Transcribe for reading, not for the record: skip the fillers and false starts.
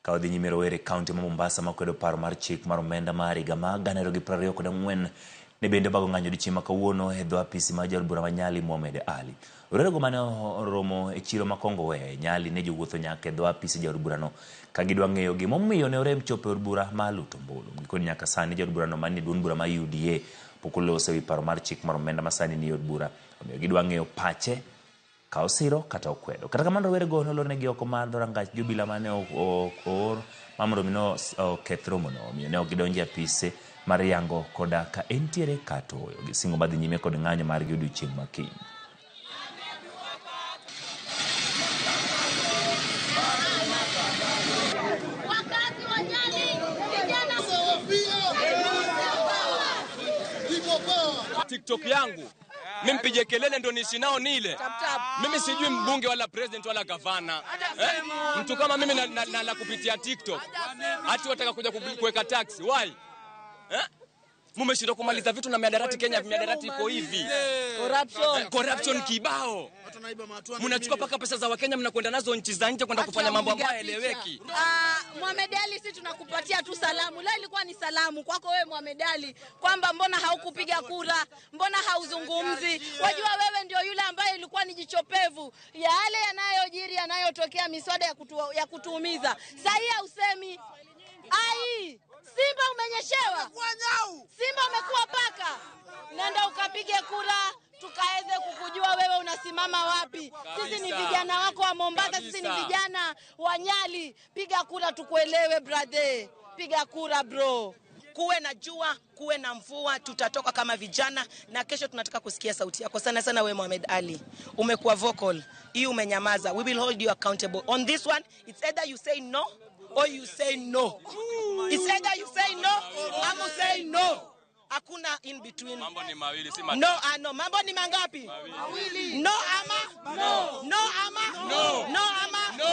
Kaodhi nyimero were county ma Mombasa makwedo paro mar chik mar omenda mar higa ma 2024 ne bende bago ng'anyo dichiema kawuono e dho apisi mar jalbura ma Nyali Mohamed Ali. Orego mane oromo e chiro ma Kongowea Nyali ne jowuotho nyaka e dho apisi jalburano ka gidwa ng'eyo gimomiyo ne orem chopo e od bura ma Luto Mbulu. Gikoni nyaka sani jalburano manie duond bura ma UDA pok olose wi paro mar chik mar omenda ma sani ni od bura. Omiyo gidwa ng'eyo pache ka osiro kata okwedo. Kata kamano rowerego nolornegi oko mar dhorangach Jubila mane oor mamoro mino oketh romono. Omiyo ne ok gidonjo e apise mar yango koda ka entiere kata oyo. Gisingo badhi nyime kod ng'anyo margi odiochieng' makiny. TikTok yangu mimi mpige kelele ndo nishi nao nile. Mimi sijui mbunge wala president wala gavana. Mtu kama mimi na kupitia TikTok ati wataka kuja kuweka taxi. Why? Mumeshindwa kumaliza vitu na miadarati Kenya, miadarati iko hivi. Corruption kibao. Mnachukua paka pesa za Wakenya mnakwenda nazo nchi za nje kwenda kufanya mambo ambayo haeleweki. Mohamed Ali, sisi tunakupatia tu salamu. Leo ilikuwa ni salamu kwako wewe Mohamed Ali kwamba mbona haukupiga kura, mbona hauzungumzi. Wajua wewe ndio yule ambaye ilikuwa ni jichopevu ya yale yanayojiri yanayotokea miswada ya kutuumiza. Sasa hausemi. Ai, Simba umenyeshewa. Simba umekuwa paka. Nenda ukapige kura tukaweze kukujua wewe unasimama wapi. Sisi ni vijana wako wa Mombasa, sisi ni vijana wa Nyali. Piga kura tukuelewe brother. Piga kura bro. Kuwe na jua, kuwe na mvua, tutatoka kama vijana na kesho tunataka kusikia sauti yako sana sana wewe Mohamed Ali. Umekuwa vocal, hii umenyamaza. We will hold you accountable. On this one, it's either you say no or you say no. It's either you say no or you say no. Hakuna in between. Mambo ni mawili si matatu. No, no. Mambo ni mangapi? Mawili. No ama? No. No ama? No. No ama? No.